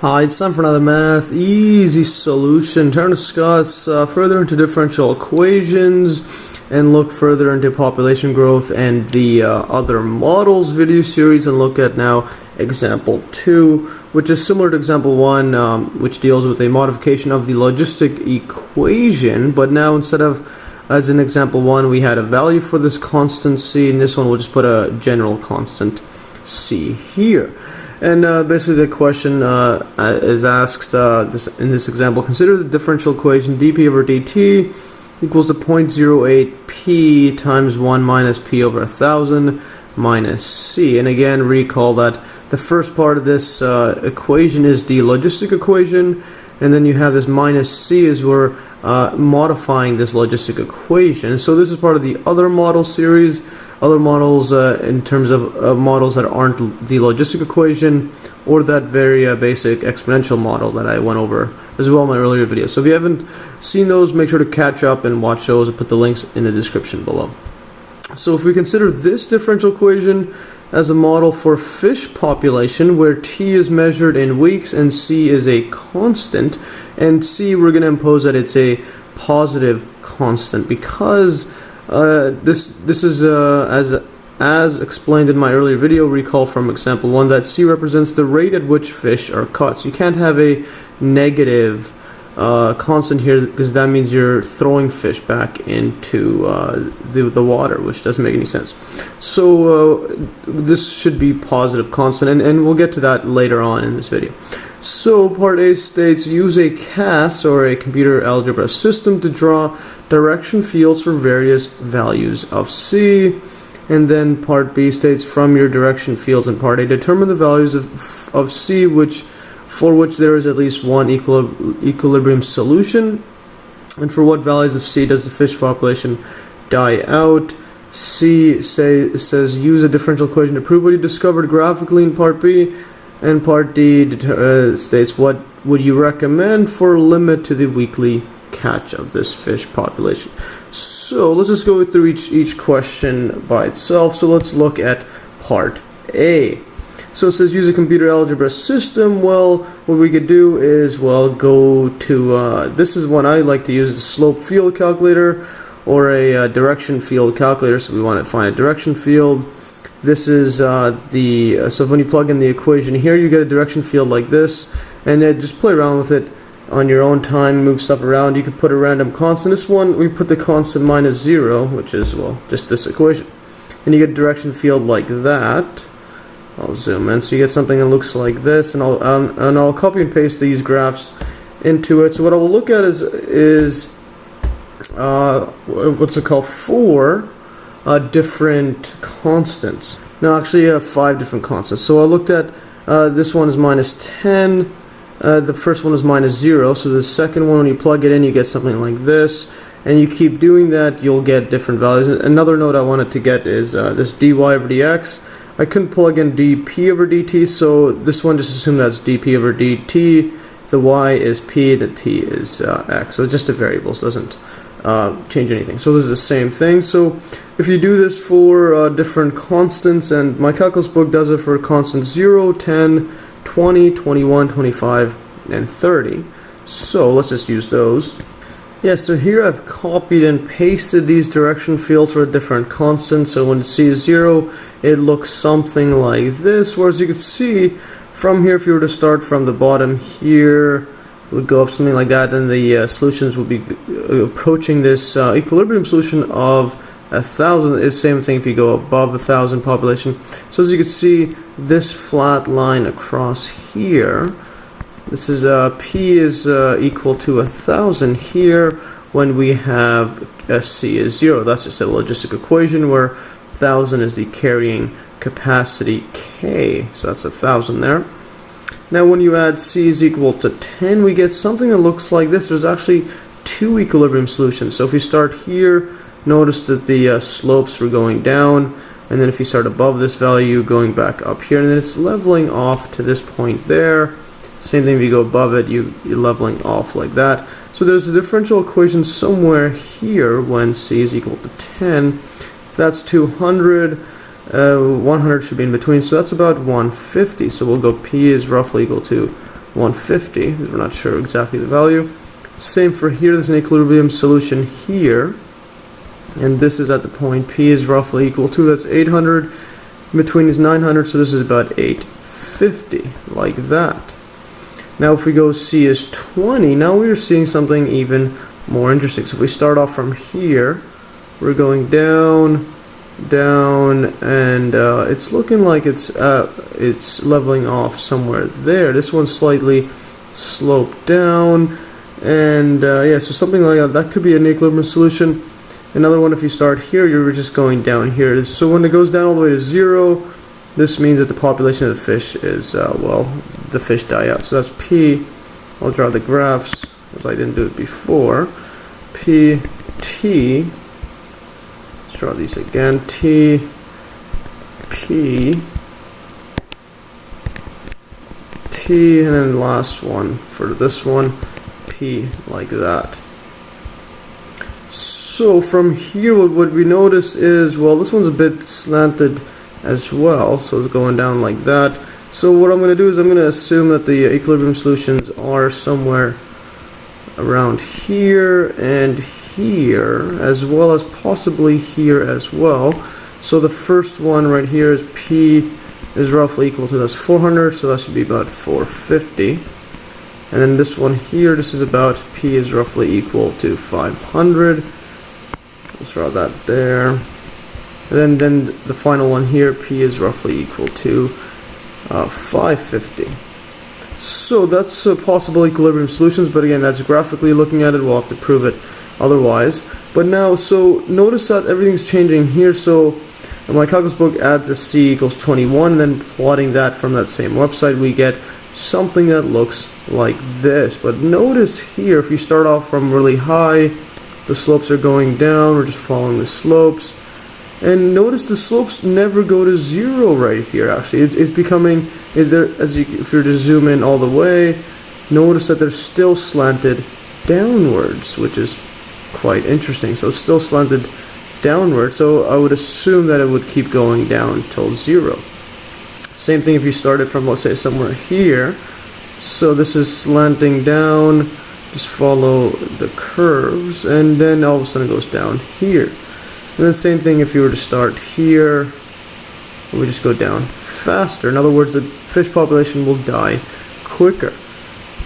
Hi, it's time for another math easy solution. Turn to discuss further into differential equations and look further into population growth and the other models video series, and look at now example 2, which is similar to example 1, which deals with a modification of the logistic equation, but now instead of, as in example 1, we had a value for this constant c, in this one we'll just put a general constant c here. And basically the question is asked in this example: consider the differential equation dp over dt equals to 0.08 p times 1 minus p over 1000 minus c. And again, recall that the first part of this equation is the logistic equation, and then you have this minus c as we're modifying this logistic equation. So this is part of the other model series. Other models in terms of models that aren't the logistic equation, or that very basic exponential model that I went over as well in my earlier video. So if you haven't seen those, make sure to catch up and watch those. I'll put the links in the description below. So if we consider this differential equation as a model for fish population, where t is measured in weeks and c is a constant, and c we're going to impose that it's a positive constant, because this is as explained in my earlier video. Recall from example 1 that c represents the rate at which fish are caught. So you can't have a negative constant here, because that means you're throwing fish back into the water, which doesn't make any sense. So this should be positive constant, and we'll get to that later on in this video. So part A states, use a CAS or a computer algebra system to draw direction fields for various values of c. And then part B states, from your direction fields in part A, determine the values of c for which there is at least one equilibrium solution, and for what values of c does the fish population die out. C says use a differential equation to prove what you discovered graphically in part B, and part D states what would you recommend for a limit to the weekly catch of this fish population. So let's just go through each question by itself. So let's look at part A. So it says use a computer algebra system. Well, what we could do is, well, go to this is one I like to use, the slope field calculator or a direction field calculator. So we want to find a direction field. This is so when you plug in the equation here, you get a direction field like this, and then just play around with it on your own time, move stuff around. You could put a random constant. This one, we put the constant minus 0, which is, well, just this equation. And you get a direction field like that. I'll zoom in, so you get something that looks like this, and I'll copy and paste these graphs into it. So what I will look at is what's it called, 4 different constants. Now actually you have 5 different constants. So I looked at this one is minus 10. The first one is minus 0, so the second one, when you plug it in, you get something like this, and you keep doing that, you'll get different values. Another note I wanted to get is this dy over dx. I couldn't plug in dp over dt, so this one just assume that's dp over dt. The y is p, the t is x. So it's just a variable, so it doesn't change anything. So this is the same thing. So if you do this for different constants, and my calculus book does it for constants 0, 10, 20, 21, 25, and 30. So let's just use those. Yeah, so here I've copied and pasted these direction fields for a different constant. So when c is 0, it looks something like this. Whereas you can see from here, if you were to start from the bottom here, it would go up something like that, and the solutions would be approaching this equilibrium solution of 1000. It's the same thing if you go above 1000 population. So as you can see, this flat line across here, this is p is equal to 1000 here when we have c is 0. That's just a logistic equation where 1000 is the carrying capacity k. So that's 1000 there. Now when you add c is equal to 10, we get something that looks like this. There's actually 2 equilibrium solutions. So if you start here, notice that the slopes were going down, and then if you start above this value, going back up here, and then it's leveling off to this point there. Same thing if you go above it, you're leveling off like that. So there's a differential equation somewhere here when c is equal to 10. That's 200. 100 should be in between, so that's about 150. So we'll go p is roughly equal to 150. We're not sure exactly the value. Same for here. There's an equilibrium solution here, and this is at the point P is roughly equal to, that's 800. Between is 900, so this is about 850, like that. Now if we go C is 20, now we're seeing something even more interesting. So if we start off from here, we're going down, and it's looking like it's leveling off somewhere there. This one's slightly sloped down, and yeah, so something like that. That could be an equilibrium solution. Another one, if you start here, you're just going down here. So when it goes down all the way to 0, this means that the population of the fish is, well, the fish die out. So that's P. I'll draw the graphs, as I didn't do it before. P, T. Let's draw these again. T, P, T, and then the last one for this one, P, like that. So from here, what we notice is, well, this one's a bit slanted as well, so it's going down like that. So what I'm going to do is I'm going to assume that the equilibrium solutions are somewhere around here and here, as well as possibly here as well. So the first one right here is P is roughly equal to, that's 400, so that should be about 450. And then this one here, this is about P is roughly equal to 500. Let's draw that there. And then the final one here, P is roughly equal to 550. So that's possible equilibrium solutions, but again, that's graphically looking at it. We'll have to prove it otherwise. But now, so notice that everything's changing here. So my calculus book adds a C equals 21, and then plotting that from that same website, we get something that looks like this. But notice here, if you start off from really high, the slopes are going down. We're just following the slopes, and notice the slopes never go to 0 right here. Actually, it's becoming, if you're to zoom in all the way, notice that they're still slanted downwards, which is quite interesting. So it's still slanted downward, so I would assume that it would keep going down till 0. Same thing if you started from, let's say, somewhere here. So this is slanting down, just follow the curves, and then all of a sudden it goes down here. And the same thing if you were to start here, we just go down faster. In other words, the fish population will die quicker.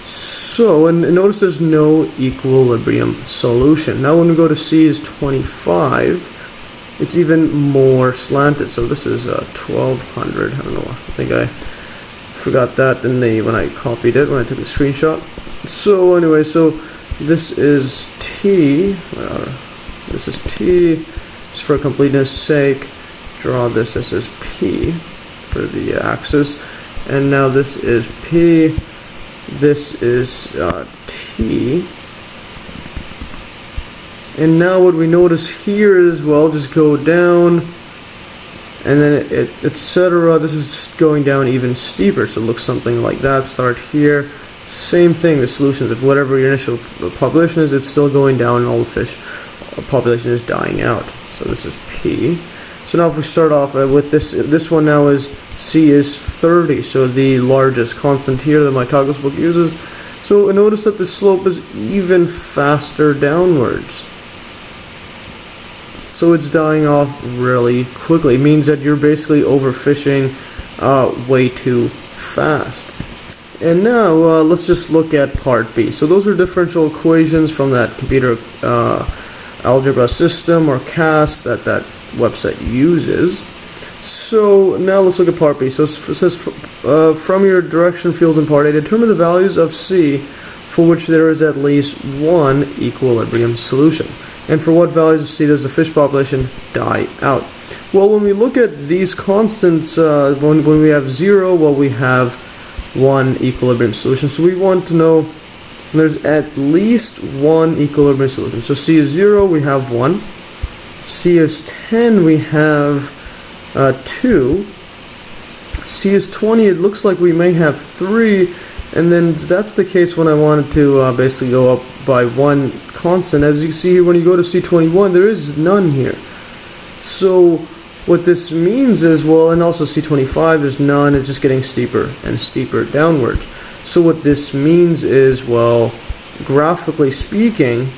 So, and notice there's no equilibrium solution. Now when we go to C is 25, it's even more slanted. So this is 1200. I don't know, I think I forgot that when I copied it, when I took a screenshot. So anyway, so this is T, this is T, just for completeness sake, draw this as P for the axis, and now this is P, this is T, and now what we notice here is, well, just go down, and then etc. This is going down even steeper, so it looks something like that. Start here. Same thing, the solutions of whatever your initial population is, it's still going down, and all the fish population is dying out. So this is P. So now if we start off with this one now is C is 30, so the largest constant here that my calculus book uses. So notice that the slope is even faster downwards. So it's dying off really quickly. It means that you're basically overfishing way too fast. And now let's just look at part B. So those are differential equations from that computer algebra system or CAS that website uses. So now let's look at part B. So it says from your direction fields in part A, determine the values of C for which there is at least one equilibrium solution. And for what values of C does the fish population die out? Well, when we look at these constants, when we have 0, well, we have one equilibrium solution. So we want to know there's at least one equilibrium solution. So C is 0, we have 1. C is 10, we have 2. C is 20, it looks like we may have 3. And then that's the case when I wanted to basically go up by one constant. As you see here, when you go to C21, there is none here. So what this means is, well, and also C25, there's none, it's just getting steeper and steeper downwards. So what this means is, well, graphically speaking,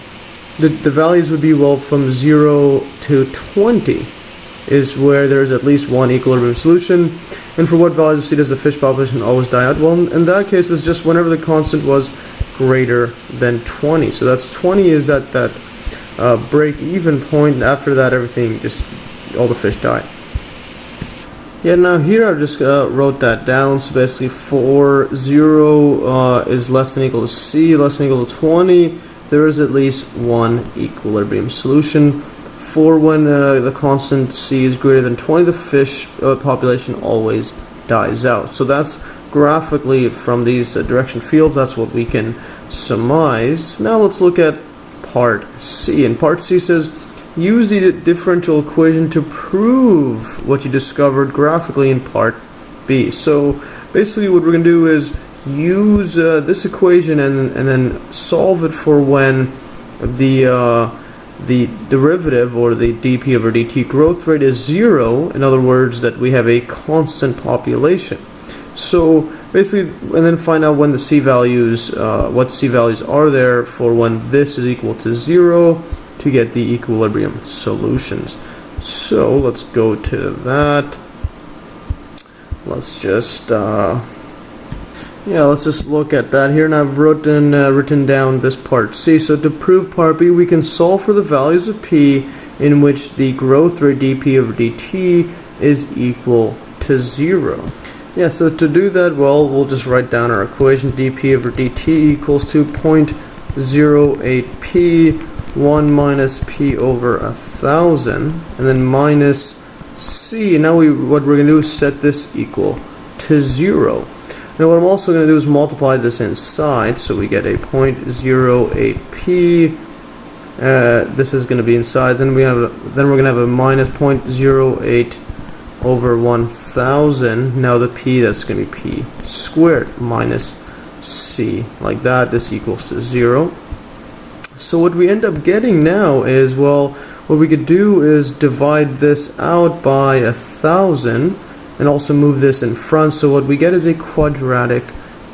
the values would be, well, from 0 to 20 is where there's at least one equilibrium solution. And for what values of C does the fish population always die out? Well, in that case, it's just whenever the constant was greater than 20. So that's 20 is that break-even point, and after that, everything just, all the fish die. Yeah, now here I just wrote that down. So basically, for 0 is less than or equal to C, less than or equal to 20, there is at least one equilibrium solution. For when the constant C is greater than 20, the fish population always dies out. So that's graphically from these direction fields, that's what we can surmise. Now let's look at part C. And part C says, use the differential equation to prove what you discovered graphically in part B. So basically what we're going to do is use this equation and then solve it for when the derivative, or the dp over dt growth rate, is 0. In other words, that we have a constant population. So basically, and then find out when the C values, what C values are there for when this is equal to 0 to get the equilibrium solutions. So let's go to that. Let's just let's just look at that here, and I've written down this part C. So to prove part B, we can solve for the values of P in which the growth rate dp over dt is equal to 0. Yeah, so to do that, well, we'll just write down our equation. Dp over dt equals to 0.08p, 1 minus p over 1,000, and then minus c. Now what we're going to do is set this equal to 0. Now what I'm also going to do is multiply this inside, so we get a 0.08p. This is going to be inside. Then we're going to have a minus 0.08 over 1,000. Now the p, that's going to be p squared minus c, like that. This equals to 0. So what we end up getting now is, well, what we could do is divide this out by 1,000. And also move this in front, so what we get is a quadratic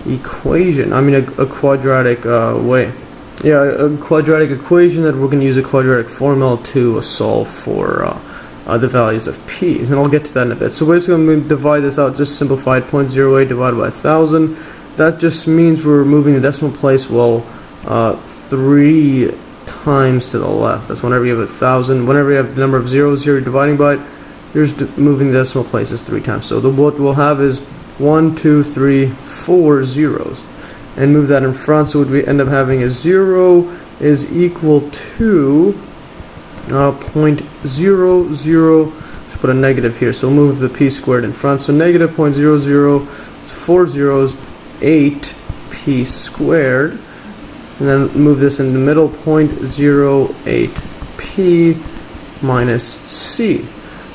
equation. I mean a quadratic a quadratic equation that we're going to use a quadratic formula to solve for the values of p. And I'll get to that in a bit. So basically I'm going to divide this out, just simplified, 0.08 divided by 1,000. That just means we're moving the decimal place, well, 3 times to the left. That's whenever you have 1,000. Whenever you have the number of zeros here, you're dividing by it, you're just moving the decimal places 3 times. So what we'll have is 1, 2, 3, 4 zeros. And move that in front, so what we end up having is 0 is equal to 0.00. Let's put a negative here, so we'll move the p squared in front. So negative 0.00, 4 zeros, 8 p squared. And then move this in the middle, 0.08 p minus c.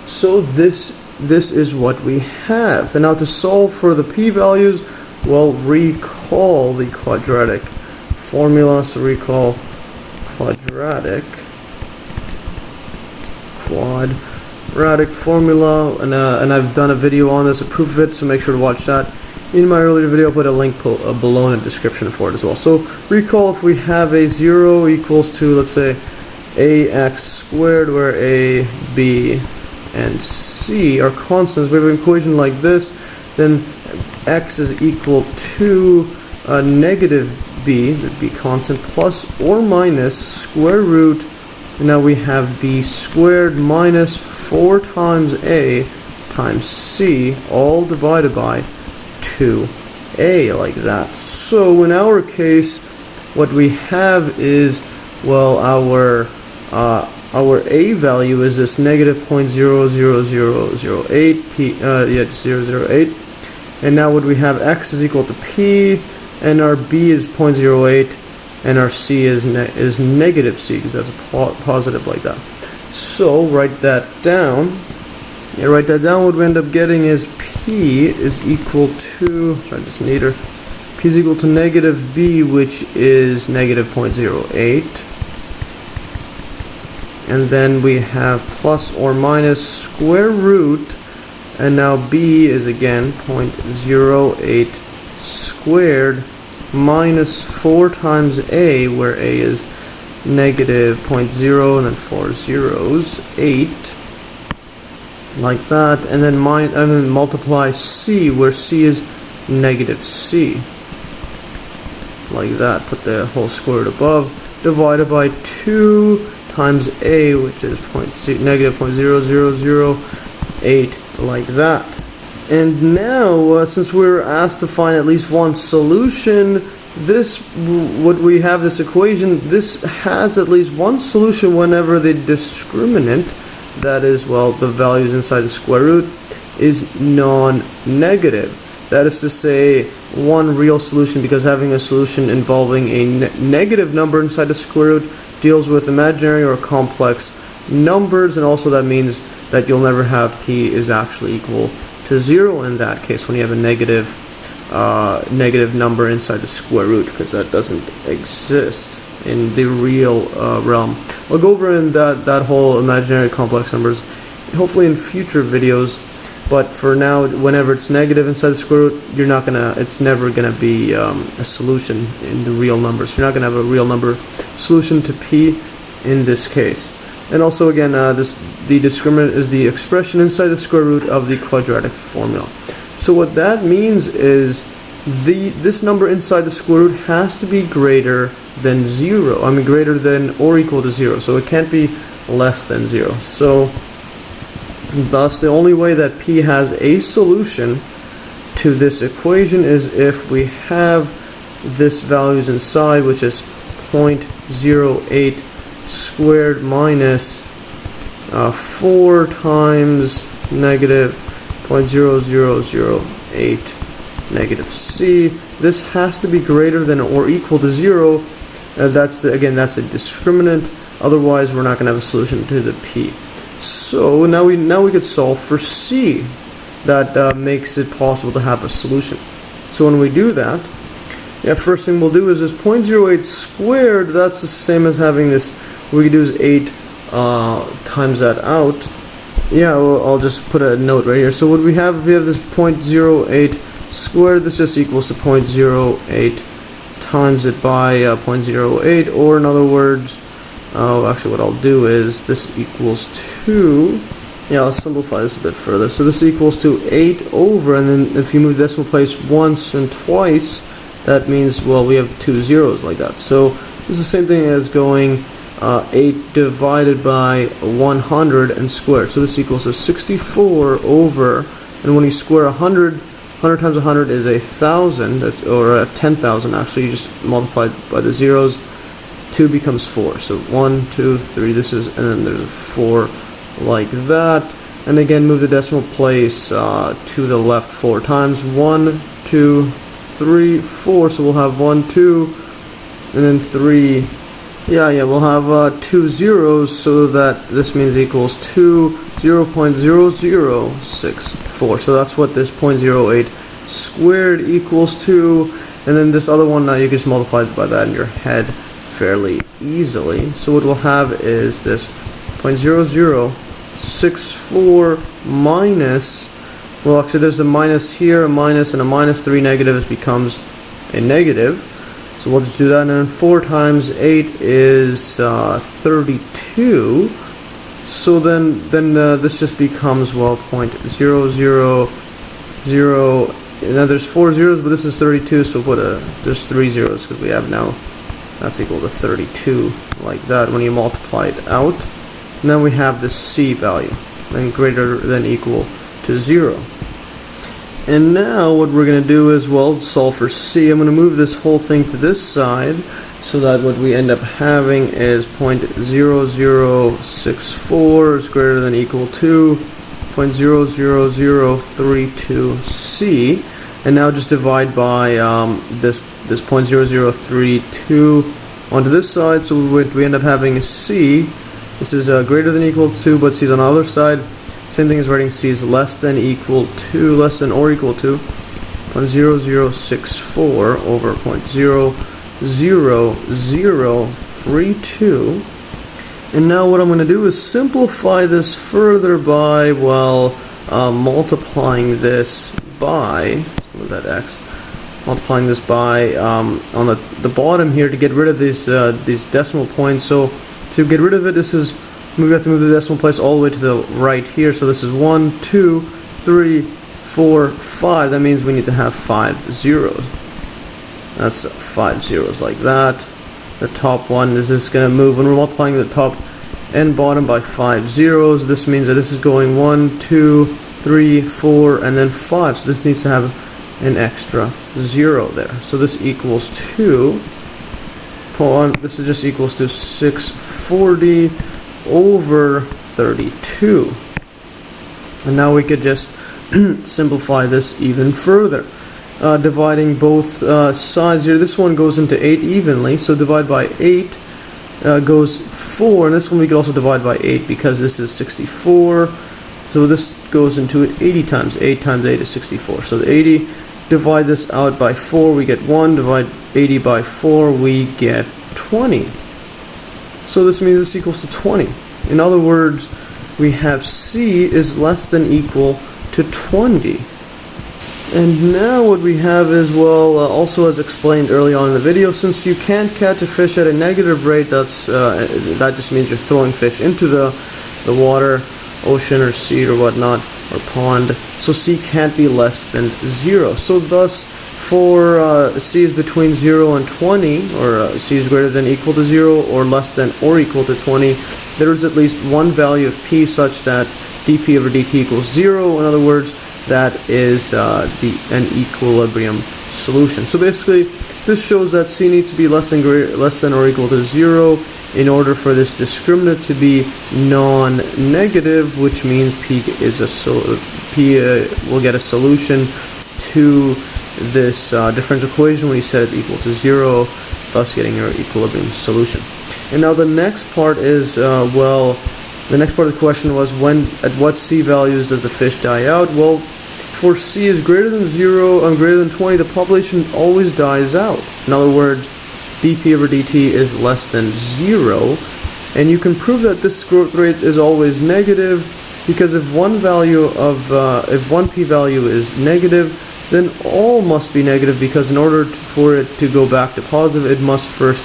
So this is what we have. And now to solve for the p values, well, recall the quadratic formula. So recall quadratic formula, and I've done a video on this, a proof of it, so make sure to watch that. In my earlier video, I'll put a link below in the description for it as well. So recall, if we have a 0 equals to, let's say, ax squared, where a, b, and c are constants, we have an equation like this, then x is equal to negative b, that'd be constant, plus or minus square root, and now we have b squared minus 4 times a times c, all divided by 2a, like that. So in our case, what we have is, well, our a value is this negative 0.00008 p, 008, and now what we have, x is equal to p, and our b is 0.08, and our c is negative c, because that's a positive like that. So write that down. Write that down. What we end up getting is p is equal to, try this neater, p is equal to negative b, which is negative 0.08. And then we have plus or minus square root, and now b is again 0.08 squared. squared minus 4 times a, where a is negative 0.0 and then 4 zeros, 8, like that, and then multiply c, where c is negative c, like that. Put the whole square root above, divided by 2 times a, which is negative 0.0008, like that. And now, since we're asked to find at least one solution, what we have this equation, this has at least one solution whenever the discriminant, that is, well, the values inside the square root, is non-negative. That is to say, one real solution, because having a solution involving a negative number inside the square root deals with imaginary or complex numbers, and also that means that you'll never have p is actually equal to 0 in that case when you have a negative number inside the square root, because that doesn't exist in the real realm. I'll go over in that whole imaginary complex numbers hopefully in future videos, but for now, whenever it's negative inside the square root, it's never gonna be a solution in the real numbers. You're not gonna have a real number solution to p in this case. And also again, the discriminant is the expression inside the square root of the quadratic formula. So what that means is this number inside the square root has to be greater than 0. I mean greater than or equal to 0. So it can't be less than 0. So thus the only way that p has a solution to this equation is if we have this values inside, which is 0.08 squared minus 4 times negative 0.0008 negative c. This has to be greater than or equal to 0. That's a discriminant. Otherwise, we're not going to have a solution to the p. So now we could solve for c. That makes it possible to have a solution. So when we do that, first thing we'll do is this 0.08 squared. That's the same as having this. We could do is 8 times that out. I'll just put a note right here. So what we have, if we have this 0.08 squared, this just equals to 0.08 times it by 0.08, or in other words, actually what I'll do is this equals to, I'll simplify this a bit further. So this equals to 8 over, and then if you move the decimal place once and twice, that means, well, we have 2 zeros like that. So this is the same thing as going 8 divided by 100 and squared. So this equals to 64 over, and when you square 100 times 100 is 1,000, or 10,000 actually. You just multiply by the zeros. 2 becomes 4. So 1, 2, 3. This is, and then there's a 4 like that. And again, move the decimal place to the left 4 times. 1, 2, 3, 4. So we'll have 1, 2, and then 3. We'll have 2 zeros, so that this means equals 0.0064. So that's what this 0.08 squared equals to. And then this other one, now you can just multiply by that in your head fairly easily. So what we'll have is this 0.0064 minus, well, actually there's a minus here, a minus, and a minus 3 negative becomes a negative. So we'll just do that, and then 4 times 8 is 32. So then this just becomes, well, 0.000. Now there's 4 zeros, but this is 32, so there's 3 zeros, because we have now, that's equal to 32, like that, when you multiply it out. And then we have the c value, and greater than equal to 0. And now what we're going to do is, well, solve for c. I'm going to move this whole thing to this side, so that what we end up having is 0.0064 is greater than equal to 0.00032c. And now just divide by this 0.0032 onto this side, so we end up having a c. This is greater than equal to, but c is on the other side. Same thing as writing c is less than or equal to 0.0064 over 0.00032. And now what I'm going to do is simplify this further by, well, multiplying this by, what is that, x? multiplying this by on the bottom here to get rid of these decimal points. So to get rid of it, we have to move the decimal place all the way to the right here. So this is 1, 2, 3, 4, 5. That means we need to have 5 zeros. That's 5 zeros like that. The top one is just going to move when we're multiplying the top and bottom by 5 zeros. This means that this is going 1, 2, 3, 4, and then 5. So this needs to have an extra 0 there. So this equals to, this is just equals to 640 over 32. And now we could just simplify this even further. Dividing both sides here. This one goes into 8 evenly, so divide by 8 goes 4, and this one we could also divide by 8 because this is 64. So this goes into 80 times 8 times 8 is 64. So the 80, divide this out by 4, we get 1. Divide 80 by 4, we get 20. So this means this equals to 20. In other words, we have C is less than equal to 20. And now what we have is, well, also as explained early on in the video, since you can't catch a fish at a negative rate, that just means you're throwing fish into the water, ocean or sea or whatnot, or pond. So C can't be less than 0. So thus, for C is between 0 and 20, or C is greater than equal to 0, or less than or equal to 20, there is at least one value of P such that dP over dt equals 0. In other words, that is an equilibrium solution. So basically, this shows that C needs to be less than or equal to 0 in order for this discriminant to be non-negative, which means P will get a solution to this differential equation when you set it equal to 0, thus getting your equilibrium solution. And now the next part is, the next part of the question was at what C values does the fish die out? Well, for C is greater than 0 and greater than 20, the population always dies out. In other words, dP over dt is less than 0, and you can prove that this growth rate is always negative, because if one p-value is negative, then all must be negative, because in order for it to go back to positive, it must first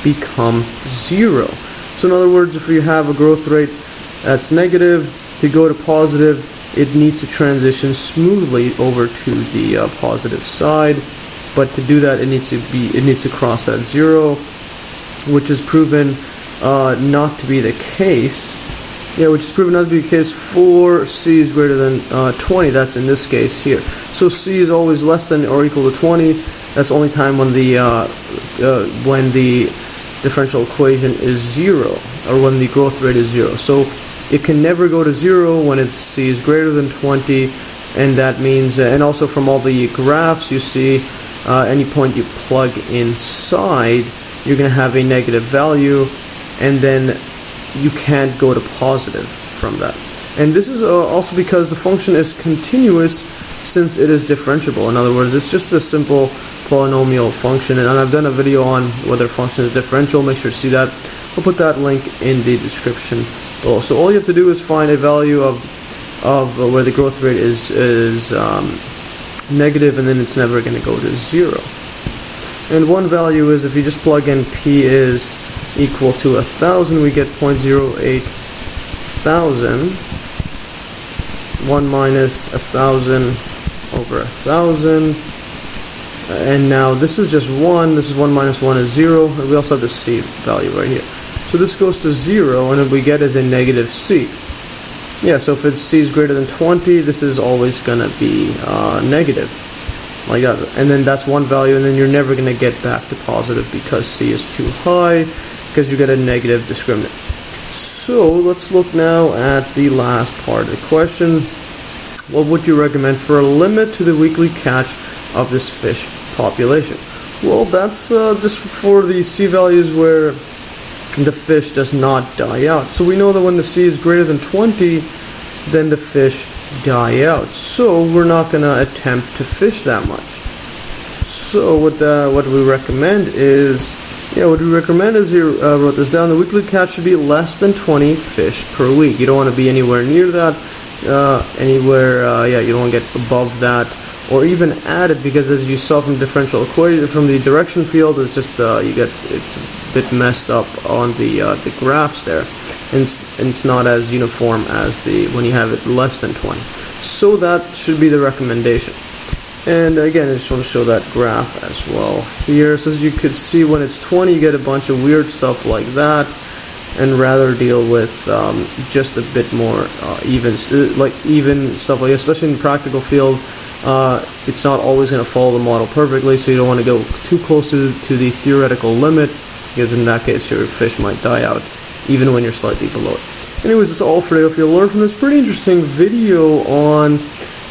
become 0. So in other words, if you have a growth rate that's negative, to go to positive, it needs to transition smoothly over to the positive side. But to do that, it needs to cross that 0, which is proven not to be the case. Which is proven not to be the case for C is greater than 20. That's in this case here. So C is always less than or equal to 20. That's the only time when the differential equation is 0, or when the growth rate is 0. So it can never go to 0 when C is greater than 20, and that means, and also from all the graphs you see, any point you plug inside, you're going to have a negative value, and then you can't go to positive from that. And this is also because the function is continuous since it is differentiable. In other words, it's just a simple polynomial function, and I've done a video on whether a function is differential. Make sure to see that. I'll put that link in the description below. So all you have to do is find a value of where the growth rate is negative, and then it's never going to go to 0. And one value is, if you just plug in P is equal to 1,000, we get 0.08 thousand. 1 minus 1,000 over 1,000. And now this is just 1, this is 1 minus 1 is 0, and we also have the C value right here. So this goes to 0, and what we get is a negative C. So if C is greater than 20, this is always going to be negative, like that. And then that's one value, and then you're never going to get back to positive because C is too high, because you get a negative discriminant. So let's look now at the last part of the question. What would you recommend for a limit to the weekly catch of this fish population? Well, that's just for the C values where the fish does not die out. So we know that when the C is greater than 20, then the fish die out. So we're not going to attempt to fish that much. So what we recommend is, here wrote this down, the weekly catch should be less than 20 fish per week. You don't want to be anywhere near that, you don't want to get above that or even add it, because as you saw from differential equation, from the direction field, it's just it's a bit messed up on the graphs there, and it's not as uniform as when you have it less than 20. So that should be the recommendation. And again, I just want to show that graph as well here. So as you could see, when it's 20, you get a bunch of weird stuff like that, and rather deal with just a bit more even stuff, like especially in the practical field. It's not always going to follow the model perfectly, so you don't want to go too close to the theoretical limit, because in that case your fish might die out even when you're slightly below it. Anyways, that's all for today. If you learned from this pretty interesting video on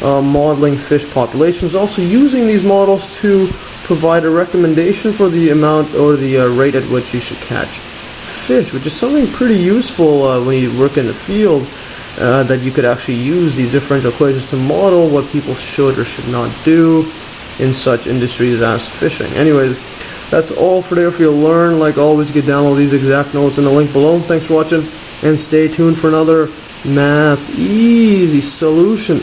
modeling fish populations, also using these models to provide a recommendation for the amount or the rate at which you should catch fish, which is something pretty useful when you work in the field, that you could actually use these differential equations to model what people should or should not do in such industries as fishing. Anyways, that's all for today. If you learn, like always, you can download these exact notes in the link below. Thanks for watching, and stay tuned for another Math Easy solution.